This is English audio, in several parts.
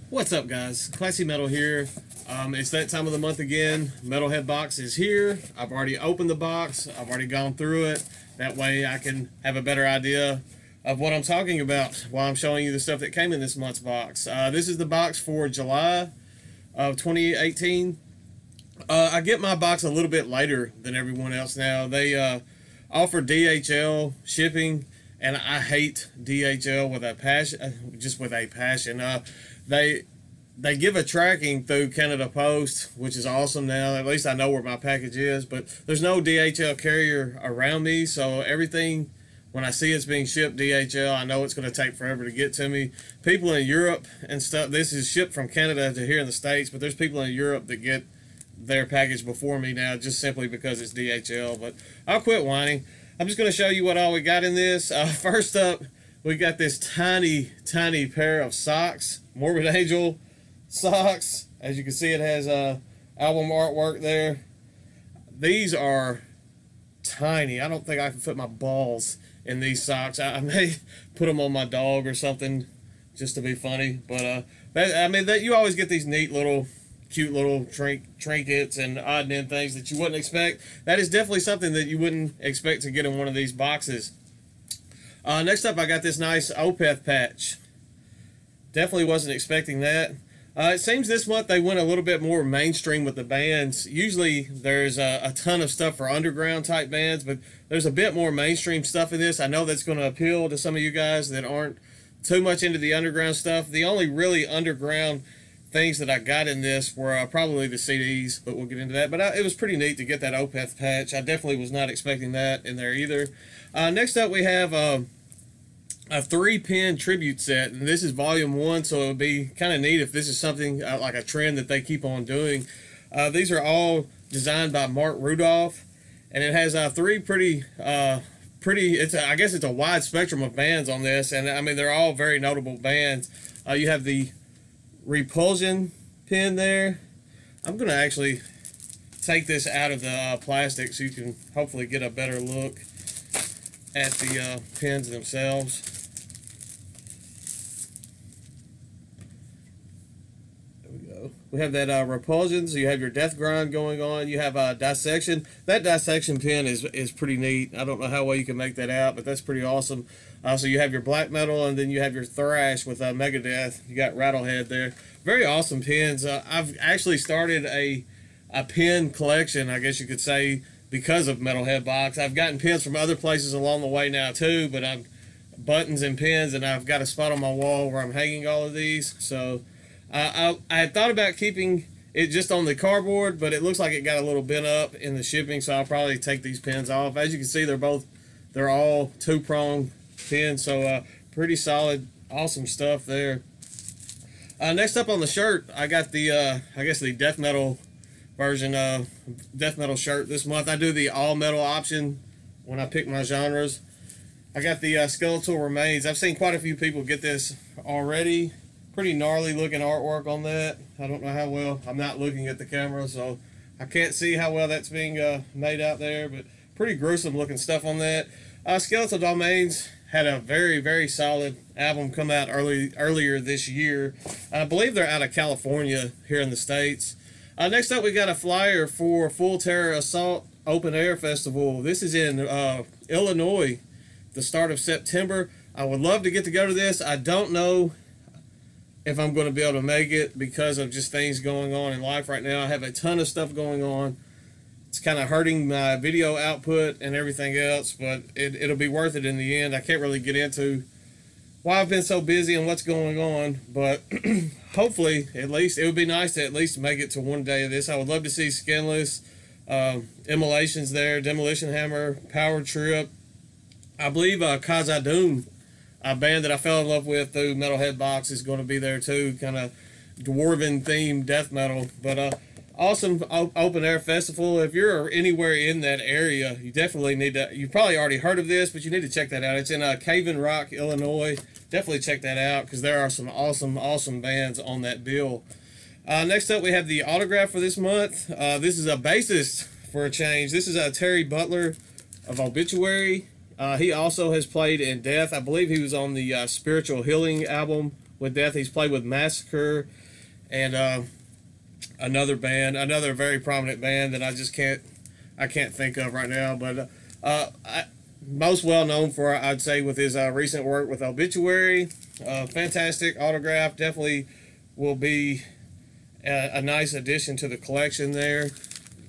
What's up, guys? Classy Metal here. It's that time of the month again. Metalhead box is here. I've already opened the box. I've already gone through it. That way I can have a better idea of what I'm talking about while I'm showing you the stuff that came in this month's box. This is the box for July of 2018. I get my box a little bit later than everyone else now. They offer DHL shipping, and I hate DHL with a passion, just with a passion. They give a tracking through Canada Post, which is awesome now. At least I know where my package is, but there's no DHL carrier around me, so everything, when I see it's being shipped DHL, I know it's going to take forever to get to me. People in Europe and stuff, this is shipped from Canada to here in the States, but there's people in Europe that get their package before me now just simply because it's DHL, but I'll quit whining. I'm just going to show you what all we got in this. First up, we got this tiny pair of socks, Morbid Angel socks. As you can see, it has album artwork there. These are tiny. I don't think I can fit my balls in these socks. I may put them on my dog or something just to be funny, but you always get these neat little cute little trinkets and odd and end things that you wouldn't expect. That is definitely something that you wouldn't expect to get in one of these boxes. Next up, I got this nice Opeth patch. Definitely wasn't expecting that. It seems this month they went a little bit more mainstream with the bands. Usually there's a ton of stuff for underground type bands, but there's a bit more mainstream stuff in this. I know that's going to appeal to some of you guys that aren't too much into the underground stuff. The only really underground things that I got in this were probably the CDs, but we'll get into that. But it was pretty neat to get that Opeth patch. I definitely was not expecting that in there either. Next up, we have a 3-pin tribute set, and this is volume 1, so it would be kind of neat if this is something like a trend that they keep on doing. These are all designed by Mark Rudolph, and it has three pretty I guess it's a wide spectrum of bands on this, and I mean they're all very notable bands. You have the Repulsion pin there. I'm gonna actually take this out of the plastic so you can hopefully get a better look at the pins themselves. There we go. We have that Repulsion, so you have your Death Grind going on. You have Dissection. That Dissection pin is pretty neat. I don't know how well you can make that out, but that's pretty awesome. So you have your Black Metal, and then you have your Thrash with Megadeth. You got Rattlehead there. Very awesome pins. I've actually started a pin collection, I guess you could say, because of Metalhead box. I've gotten pins from other places along the way now too, but I'm buttons and pins, and I've got a spot on my wall where I'm hanging all of these. So I had thought about keeping it just on the cardboard, but it looks like it got a little bent up in the shipping, so I'll probably take these pins off. As you can see, they're all 2-prong pins, so pretty solid, awesome stuff there. Next up on the shirt, I got the I guess the death metal version of death metal shirt this month. I do the all metal option when I pick my genres. I got the Skeletal Remains. I've seen quite a few people get this already. Pretty gnarly looking artwork on that. I don't know how well. I'm not looking at the camera, so I can't see how well that's being made out there, but pretty gruesome looking stuff on that. Skeletal Domains had a very solid album come out earlier this year. I believe they're out of California here in the States. Next up, we got a flyer for Full Terror Assault Open Air Festival. This is in Illinois, the start of September. I would love to get to go to this. I don't know if I'm going to be able to make it because of just things going on in life right now. I have a ton of stuff going on. It's kind of hurting my video output and everything else, but it'll be worth it in the end. I can't really get into why I've been so busy and what's going on, but hopefully, at least, it would be nice to at least make it to one day of this. I would love to see Skinless, Immolations there, Demolition Hammer, Power Trip. I believe Khazad-dûm, a band that I fell in love with through Metalhead box, is going to be there too, kind of dwarven themed death metal. But awesome open air festival. If you're anywhere in that area, you definitely need to, you've probably already heard of this, but you need to check that out. It's in Cave Rock, Illinois. Definitely check that out because there are some awesome bands on that bill. Next up, we have the autograph for this month. This is a bassist for a change. This is Terry Butler of Obituary. He also has played in Death. I believe he was on the Spiritual Healing album with death. He's played with Massacre and another band, another very prominent band that I can't think of right now. But most well known for, I'd say, with his recent work with Obituary. Fantastic autograph. Definitely will be a nice addition to the collection there.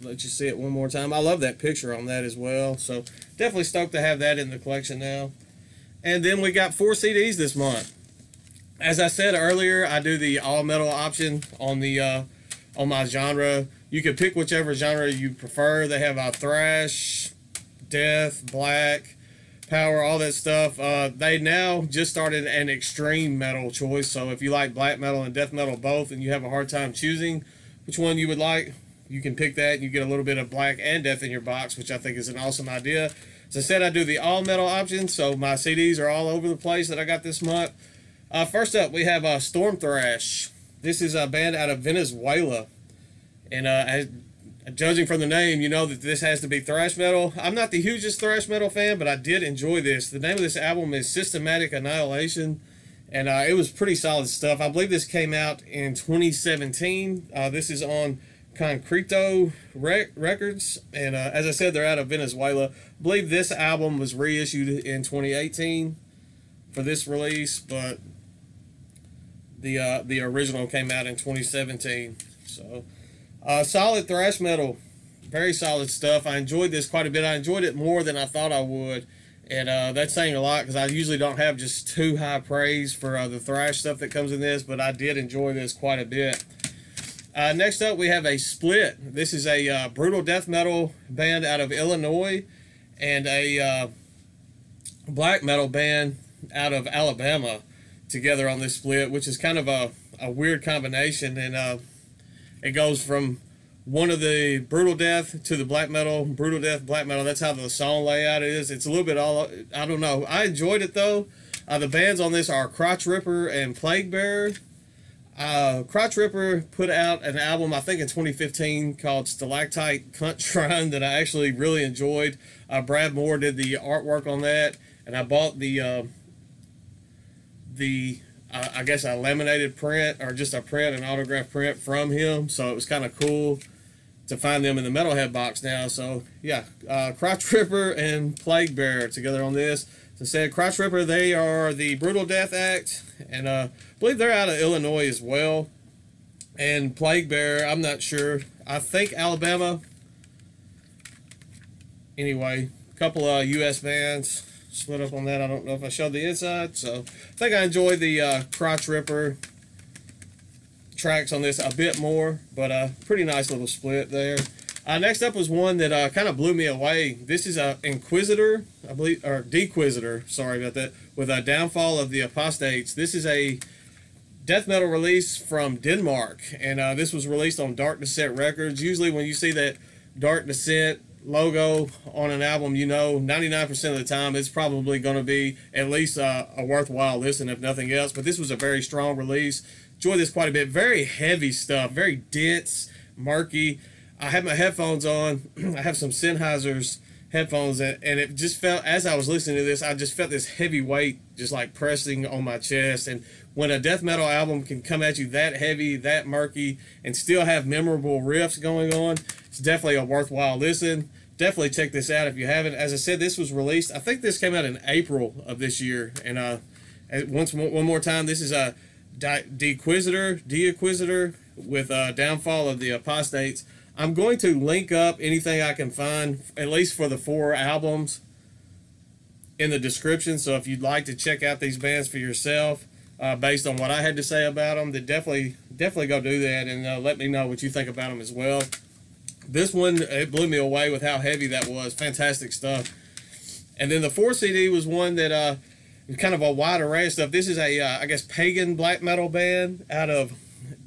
Let you see it one more time. I love that picture on that as well. So definitely stoked to have that in the collection now. And then we got 4 CDs this month. As I said earlier, I do the all metal option on the on my genre. You can pick whichever genre you prefer. They have thrash, death, black, power, all that stuff. They now just started an extreme metal choice. So if you like black metal and death metal both, and you have a hard time choosing which one you would like, you can pick that. And you get a little bit of black and death in your box, which I think is an awesome idea. As I said, I do the all metal option, so my CDs are all over the place that I got this month. First up, we have Stormthrash. This is a band out of Venezuela. And judging from the name, you know that this has to be thrash metal. I'm not the hugest thrash metal fan, but I did enjoy this. The name of this album is Systematic Annihilation, and it was pretty solid stuff. I believe this came out in 2017. This is on Krotchripper Records, and as I said, they're out of Venezuela. I believe this album was reissued in 2018 for this release, but the original came out in 2017. So solid thrash metal, very solid stuff. I enjoyed this quite a bit. I enjoyed it more than I thought I would, and that's saying a lot because I usually don't have just too high praise for the thrash stuff that comes in this, but I did enjoy this quite a bit. Next up, we have a split. This is a brutal death metal band out of Illinois and a black metal band out of Alabama together on this split, which is kind of a weird combination. And it goes from one of the brutal death to the black metal, brutal death, black metal. That's how the song layout is. It's a little bit all, I don't know. I enjoyed it though. The bands on this are Krotchripper and Plaguebearer. Krotchripper put out an album, I think in 2015, called Stalactite Cunt Shrine that I actually really enjoyed. Brad Moore did the artwork on that, and I bought the I guess a laminated print, or just a print, an autograph print from him, so it was kind of cool to find them in the Metalhead box now. So yeah, Krotchripper and Plaguebearer together on this. As I said, Krotchripper, they are the Brutal Death Act, and I believe they're out of Illinois as well. And Plaguebearer, I'm not sure. I think Alabama. Anyway, a couple of U.S. bands split up on that. I don't know if I showed the inside, so I think I enjoyed the Krotchripper tracks on this a bit more, but pretty nice little split there. Next up was one that kind of blew me away. This is Inquisitor, I believe, or Deiquisitor, sorry about that, with a Downfall of the Apostates. This is a death metal release from Denmark, and this was released on Dark Descent Records. Usually when you see that Dark Descent logo on an album, you know 99% of the time it's probably going to be at least a worthwhile listen, if nothing else. But this was a very strong release. Enjoyed this quite a bit. Very heavy stuff, very dense, murky. I had my headphones on. I have some Sennheiser's headphones, and it just felt, as I was listening to this, I just felt this heavy weight just like pressing on my chest. And when a death metal album can come at you that heavy, that murky, and still have memorable riffs going on, it's definitely a worthwhile listen. Definitely check this out if you haven't. As I said, this was released, I think this came out in April of this year. And one more time, this is a Deiquisitor with Downfall of the Apostates. I'm going to link up anything I can find, at least for the 4 albums, in the description. So if you'd like to check out these bands for yourself, based on what I had to say about them, then definitely go do that, and let me know what you think about them as well. This one, it blew me away with how heavy that was. Fantastic stuff. And then the 4 CD was one that kind of a wide array of stuff. This is a, I guess, pagan black metal band out of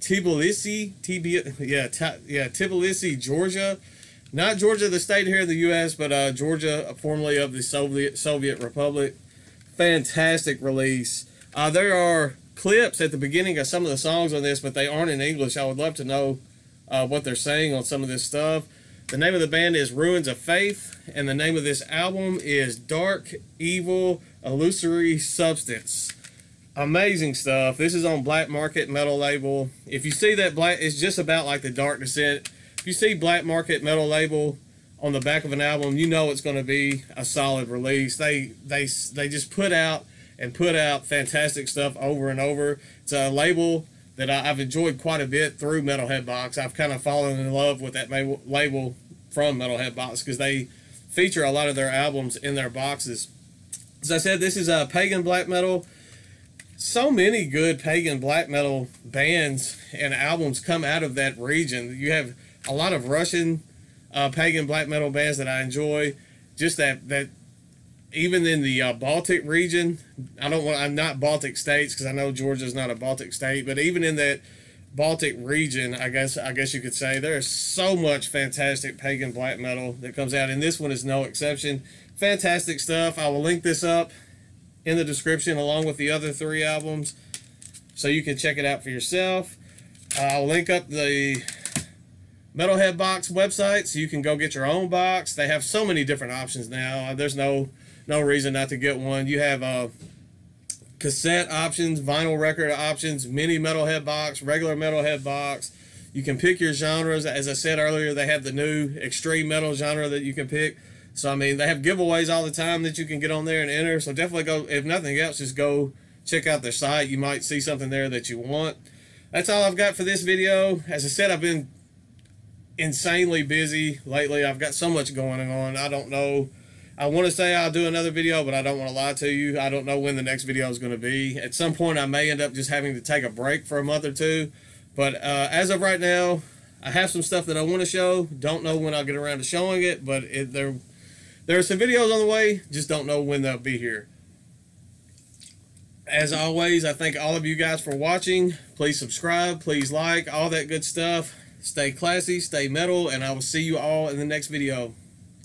Tbilisi, Tbilisi, Georgia. Not Georgia, the state here in the U.S., but Georgia, formerly of the Soviet Republic. Fantastic release. There are clips at the beginning of some of the songs on this, but they aren't in English. I would love to know what they're saying on some of this stuff. The name of the band is Ruins of Faith, and the name of this album is Dark, Evil, Illusory Substance. Amazing stuff. This is on Black Market Metal label. If you see that black, it's just about like the Dark Descent. If you see Black Market Metal label on the back of an album, you know it's going to be a solid release. They just put out fantastic stuff over and over. It's a label that I've enjoyed quite a bit through Metalhead Box. I've kind of fallen in love with that label from Metalhead Box because they feature a lot of their albums in their boxes. As I said, this is a pagan black metal. So many good pagan black metal bands and albums come out of that region. You have a lot of Russian pagan black metal bands that I enjoy. Just that even in the Baltic region, I'm not Baltic states because I know Georgia's not a Baltic state, but even in that Baltic region, I guess you could say, there's so much fantastic pagan black metal that comes out, and this one is no exception. Fantastic stuff. I will link this up in the description along with the other 3 albums so you can check it out for yourself. I'll link up the Metalhead Box website so you can go get your own box. They have so many different options now. There's no reason not to get one. You have cassette options, vinyl record options, mini Metalhead Box, regular Metalhead Box. You can pick your genres. As I said earlier, they have the new extreme metal genre that you can pick. So, I mean, they have giveaways all the time that you can get on there and enter. So definitely go, if nothing else, just go check out their site. You might see something there that you want. That's all I've got for this video. As I said, I've been insanely busy lately. I've got so much going on. I don't know. I want to say I'll do another video, but I don't want to lie to you. I don't know when the next video is going to be. At some point, I may end up just having to take a break for a month or two. But as of right now, I have some stuff that I want to show. Don't know when I'll get around to showing it, but there are some videos on the way. Just don't know when they'll be here. As always, I thank all of you guys for watching. Please subscribe. Please like. All that good stuff. Stay classy. Stay metal. And I will see you all in the next video.